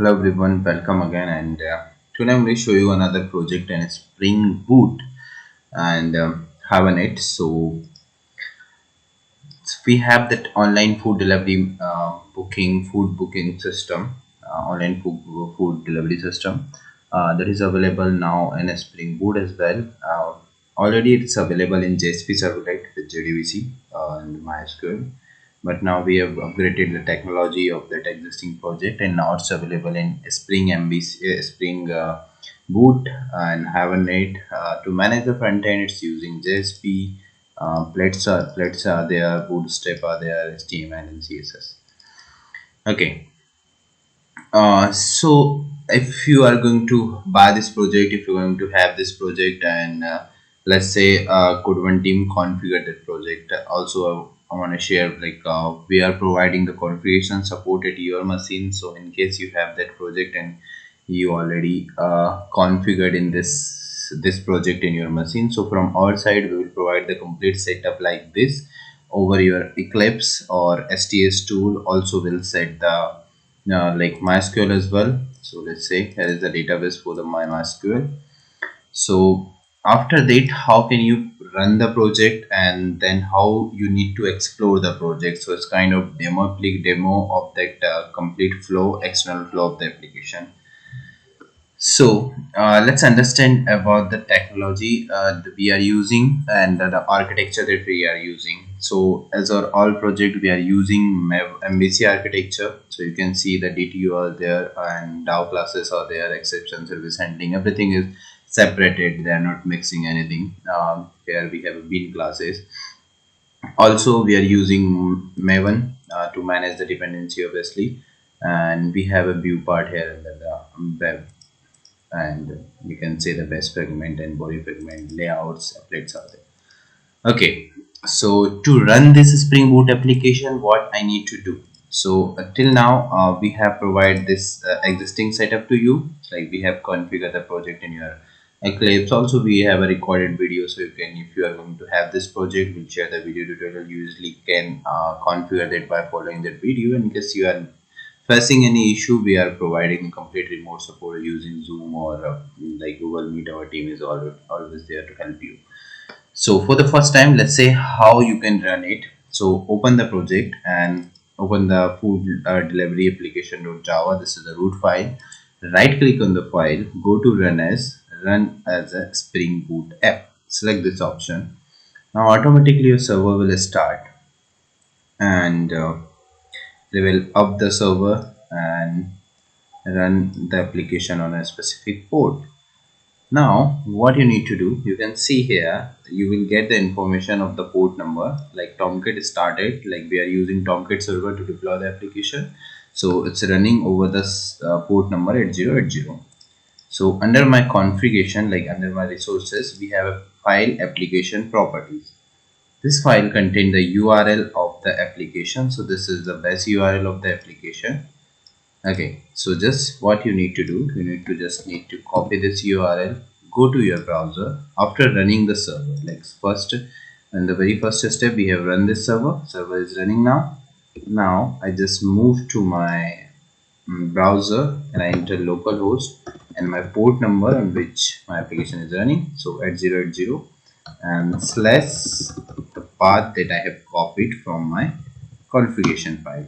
Hello everyone, welcome again. And today I'm going to show you another project in Spring Boot and Hibernate. So we have that online food delivery food booking system, food delivery system that is available now in a Spring Boot as well. Already it's available in JSP Servlet with JDBC and MySQL, but now we have upgraded the technology of that existing project, and now it's available in Spring Boot and Hibernate. To manage the front end, it's using JSP. Plates are there, Bootstrap are there, HTML and CSS. Okay. So if you are going to buy this project, if you're going to have this project, and let's say could one team configure that project. Also, I want to share we are providing the configuration support at your machine. So in case you have that project and you already configured in this project in your machine, so from our side we will provide the complete setup like this over your Eclipse or STS tool. Also will set the like MySQL as well. So let's say here is the database for the MySQL. So after that, how can you run the project, and then how you need to explore the project. So it's kind of demo of that complete flow, external flow of the application. So let's understand about the technology that we are using, and the architecture that we are using. So as our all project, we are using MVC architecture. So you can see the DTU are there and DAO classes are there, exception service handling, everything is separated. They are not mixing anything. Here we have bean classes. Also we are using Maven to manage the dependency obviously, and we have a view part here in the web, and you can see the best fragment and body fragment layouts applets are there. Okay, so to run this Spring Boot application, what I need to do. So till now we have provided this existing setup to you, like we have configured the project in your Eclipse. Also we have a recorded video, so you can, if you are going to have this project, we'll share the video tutorial. You usually can configure that by following that video. In case you are facing any issue, we are providing complete remote support using Zoom or like Google Meet. Our team is always there to help you. So for the first time, let's say how you can run it. So open the project and open the food delivery application.java. This is the root file. Right click on the file, go to run as a Spring Boot app. Select this option. Now automatically your server will start, and they will up the server and run the application on a specific port. Now what you need to do, you can see here, you will get the information of the port number, like Tomcat started, like we are using Tomcat server to deploy the application. So it's running over this port number 8080. So under my configuration, like under my resources, we have a file application properties. This file contains the URL of the application. So this is the base URL of the application. Okay, so just what you need to do, you need to copy this URL, go to your browser after running the server. Like first, and the very first step, we have run this server is running now. Now I just move to my browser and I enter localhost and my port number on which my application is running, so 8080, and slash the path that I have copied from my configuration file.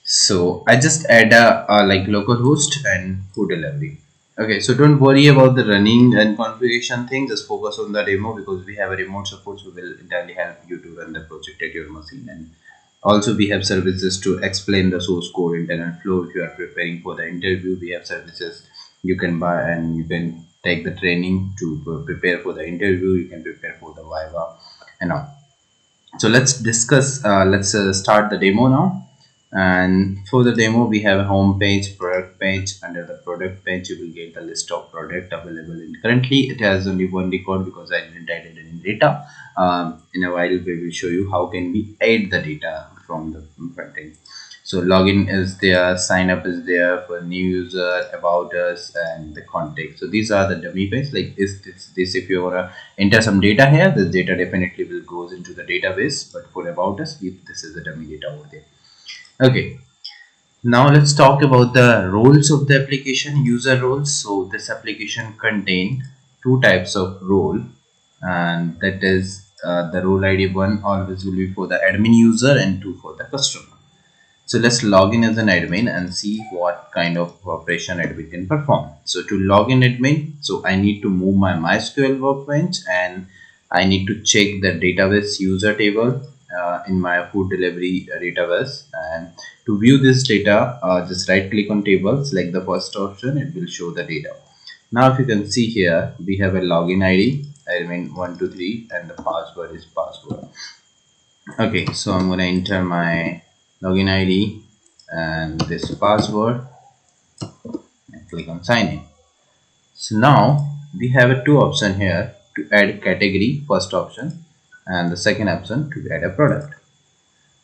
So I just add a like localhost and food delivery. Okay, so don't worry about the running and configuration thing, just focus on the demo because we have a remote support, so will entirely help you to run the project at your machine. And also we have services to explain the source code, internal flow. If you are preparing for the interview, we have services you can buy, and you can take the training to prepare for the interview. You can prepare for the Viva and all. So let's discuss, let's start the demo now. And for the demo, we have a home page, product page. Under the product page, you will get the list of product available. And currently it has only one record because I didn't add any data. In a while we will show you how can we add the data from the front end. So login is there, sign up is there for new user, about us, and the contact. So these are the dummy page. Like is this if you want to enter some data here, this data definitely will goes into the database, but for about us, this is the dummy data over there. Okay, Now let's talk about the roles of the application, user roles. So this application contain two types of role, and that is the role ID one always will be for the admin user and two for the customer. So let's log in as an admin and see what kind of operation admin can perform. So to log in admin, so I need to move my MySQL workbench and I need to check the database user table in my food delivery database. And to view this data, just right click on table, select the first option, it will show the data. Now if you can see here, we have a login ID, admin 123, and the password is password. Okay, so I'm gonna enter my login ID and this password and click on sign in. So now we have a two option here to add category, first option, and the second option to add a product.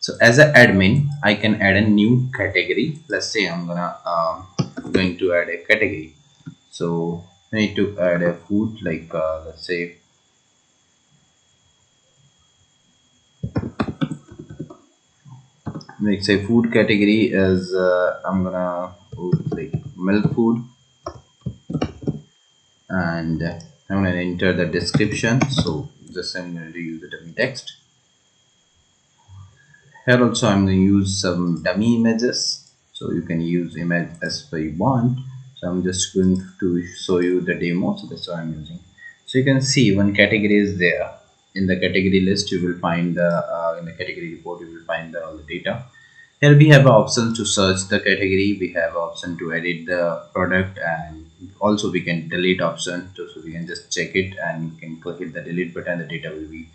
So as an admin, I can add a new category. Let's say I'm going to add a category. So I need to add a food, like let's say food category is I'm gonna put like milk food, and I'm going to enter the description. So just I'm going to use the dummy text. Here also I'm going to use some dummy images, so you can use image as per you want. So I'm just going to show you the demo, so that's what I'm using. So you can see one category is there. In the category list you will find the in the category report you will find all the data. Here we have an option to search the category, we have an option to edit the product, and also we can delete option, so we can just check it and you can click hit the delete button, the data will be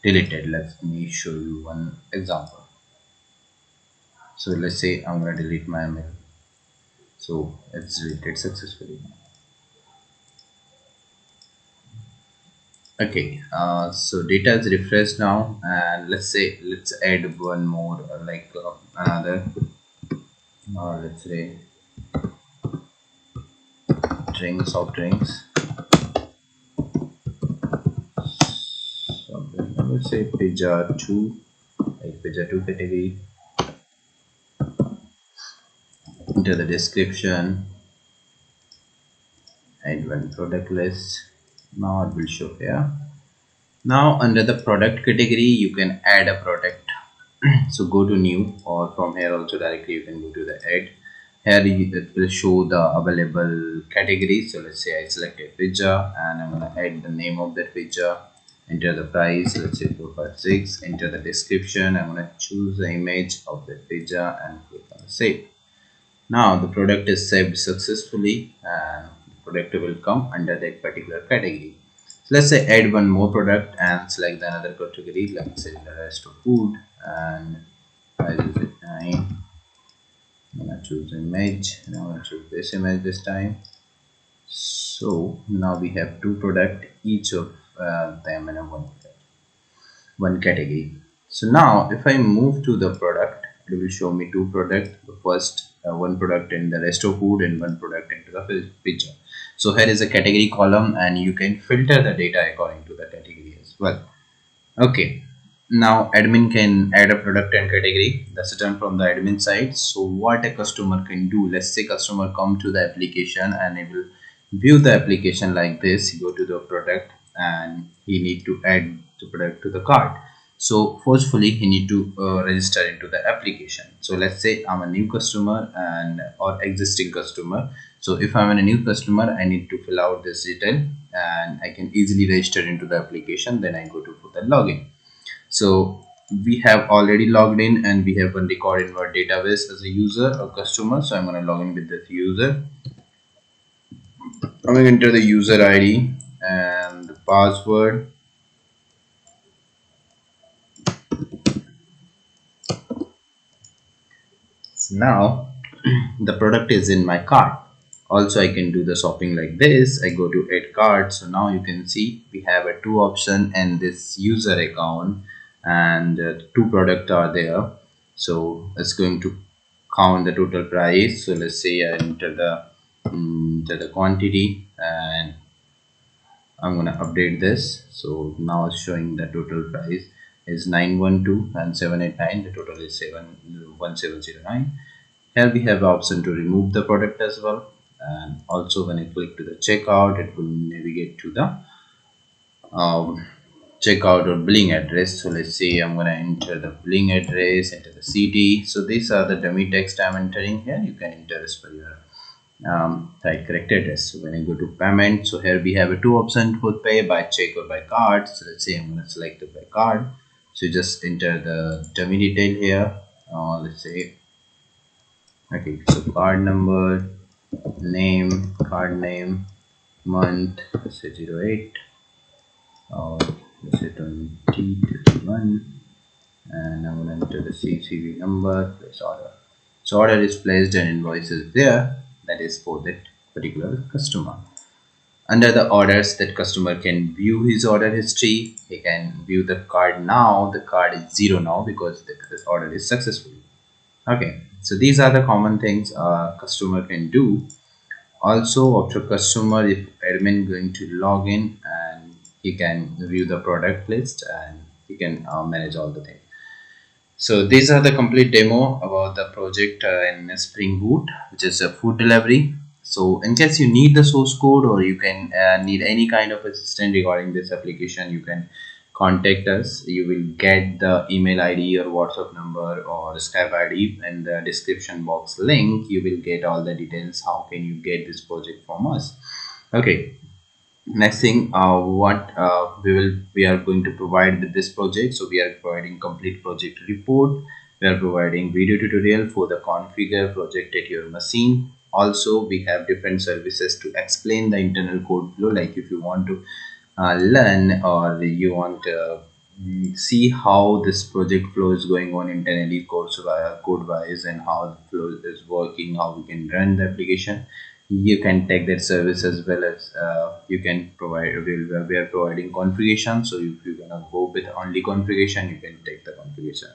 deleted. Let me show you one example. So let's say I'm going to delete my mail, so it's deleted successfully. Okay, so data is refreshed now, and let's add one more another, let's say drinks, soft drinks. So let's say pizza 2, like pizza 2 category. Enter the description, add one product list. Now it will show here. Now under the product category you can add a product. So go to new, or from here also directly you can go to the add. Here it will show the available category. So let's say I select a pizza and I'm gonna add the name of that pizza, enter the price, let's say 456, enter the description. I'm gonna choose the image of the pizza and click on save. Now the product is saved successfully and the product will come under that particular category. So let's say add one more product and select another category, let's say the rest of food, and price is at 9. I'm gonna choose image and I'm gonna choose this image this time. So now we have two product, each of them in a one category. So now if I move to the product, it will show me two product. The first one product in the rest of food and one product into the picture. So here is a category column and you can filter the data according to the category as well. Okay, now admin can add a product and category. That's done from the admin side. So what a customer can do, let's say customer come to the application and he will view the application like this. He go to the product and he need to add the product to the cart. So forcefully he need to register into the application. So let's say I'm a new customer and or existing customer. So if I'm a new customer, I need to fill out this detail and I can easily register into the application. Then I go to the login. So we have already logged in and we have one record in our database as a user or customer. So I'm going to log in with this user. I'm going to enter the user ID and the password. So now the product is in my cart. Also I can do the shopping like this. I go to add cart. So now you can see we have a two option and this user account, and two products are there. So it's going to count the total price. So let's say I enter the quantity and I'm gonna update this. So now it's showing the total price is 912 and 789. The total is 71709. Here we have the option to remove the product as well. And also when I click to the checkout, it will navigate to the um, checkout or billing address. So let's say I'm gonna enter the billing address, enter the city. So these are the dummy text I'm entering here. You can enter as per your right correct address. So when I go to payment, so here we have a two options for pay by check or by card. So let's say I'm gonna select the by card. So you just enter the dummy detail here. Let's say okay, so card number, name, card name, month, let's say 08, or let's say 2021, and I'm gonna enter the CCV number, place order. So order is placed and invoice is there, that is for that particular customer. Under the orders, that customer can view his order history. He can view the card now. The card is zero now because this order is successful. Okay, so these are the common things a customer can do. Also, after customer, if admin going to log in and he can view the product list and he can manage all the things. So these are the complete demo about the project in Spring Boot, which is a food delivery. So in case you need the source code or you can need any kind of assistance regarding this application, you can contact us. You will get the email ID or WhatsApp number or Skype ID in the description box link. You will get all the details. How can you get this project from us? Okay, next thing what we are going to provide with this project. So we are providing complete project report. We are providing video tutorial for the configure project at your machine. Also we have different services to explain the internal code flow, like if you want to learn or you want to see how this project flow is going on internally code wise, and how the flow is working, how we can run the application. You can take that service as well as you can provide. We are providing configuration, so if you're gonna go with only configuration, you can take the configuration.